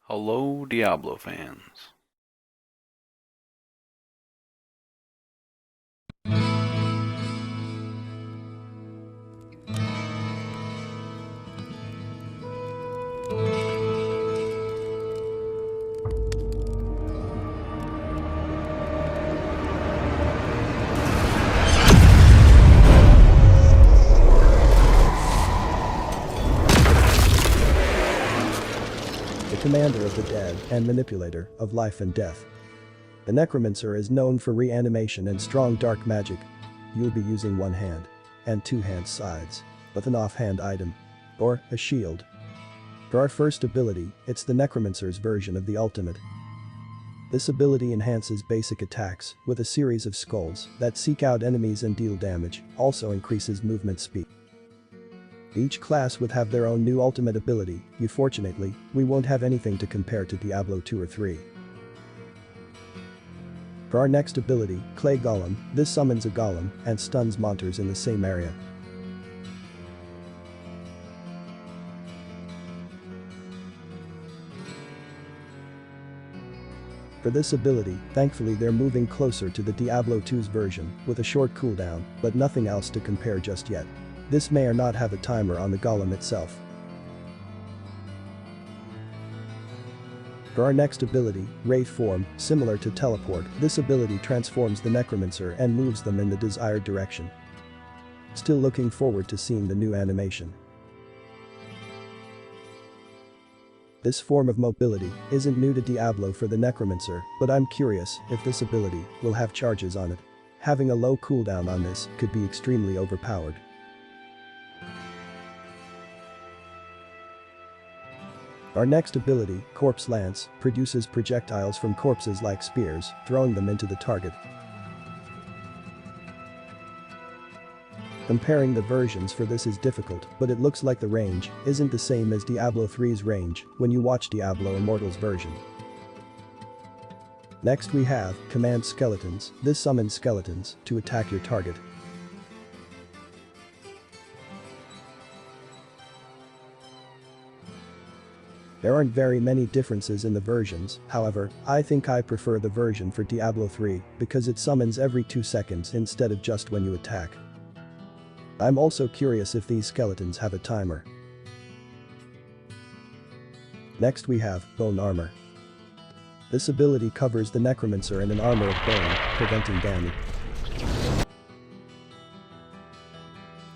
Hello, Diablo fans. The commander of the dead and manipulator of life and death. The Necromancer is known for reanimation and strong dark magic. You'll be using one hand and two hand sides with an offhand item or a shield. For our first ability, it's the Necromancer's version of the ultimate. This ability enhances basic attacks with a series of skulls that seek out enemies and deal damage, also increases movement speed. Each class would have their own new ultimate ability. Unfortunately, we won't have anything to compare to Diablo 2 or 3. For our next ability, Clay Golem, this summons a golem and stuns monsters in the same area. For this ability, thankfully they're moving closer to the Diablo 2's version with a short cooldown, but nothing else to compare just yet. This may or not have a timer on the golem itself. For our next ability, Wraith Form, similar to Teleport, this ability transforms the Necromancer and moves them in the desired direction. Still looking forward to seeing the new animation. This form of mobility isn't new to Diablo for the Necromancer, but I'm curious if this ability will have charges on it. Having a low cooldown on this could be extremely overpowered. Our next ability, Corpse Lance, produces projectiles from corpses like spears, throwing them into the target. Comparing the versions for this is difficult, but it looks like the range isn't the same as Diablo 3's range when you watch Diablo Immortal's version. Next we have Command Skeletons. This summons skeletons to attack your target. There aren't very many differences in the versions, however, I think I prefer the version for Diablo 3 because it summons every 2 seconds instead of just when you attack. I'm also curious if these skeletons have a timer. Next we have Bone Armor. This ability covers the Necromancer in an armor of bone, preventing damage.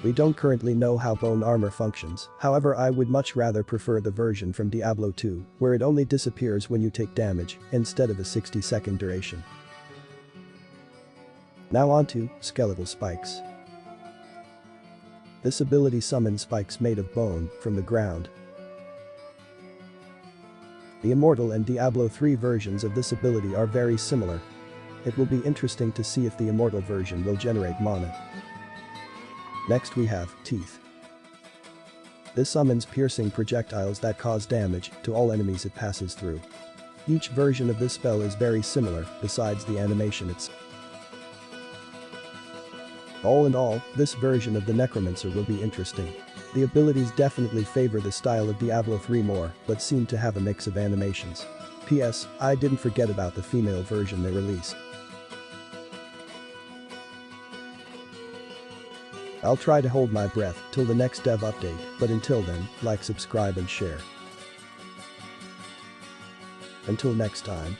We don't currently know how bone armor functions, however I would much rather prefer the version from Diablo 2, where it only disappears when you take damage, instead of a 60-second duration. Now on to Skeletal Spikes. This ability summons spikes made of bone from the ground. The Immortal and Diablo 3 versions of this ability are very similar. It will be interesting to see if the Immortal version will generate mana. Next we have Teeth. This summons piercing projectiles that cause damage to all enemies it passes through. Each version of this spell is very similar, besides the animation itself. All in all, this version of the Necromancer will be interesting. The abilities definitely favor the style of Diablo 3 more, but seem to have a mix of animations. P.S. I didn't forget about the female version they released. I'll try to hold my breath till the next dev update, but until then, like, subscribe and share. Until next time.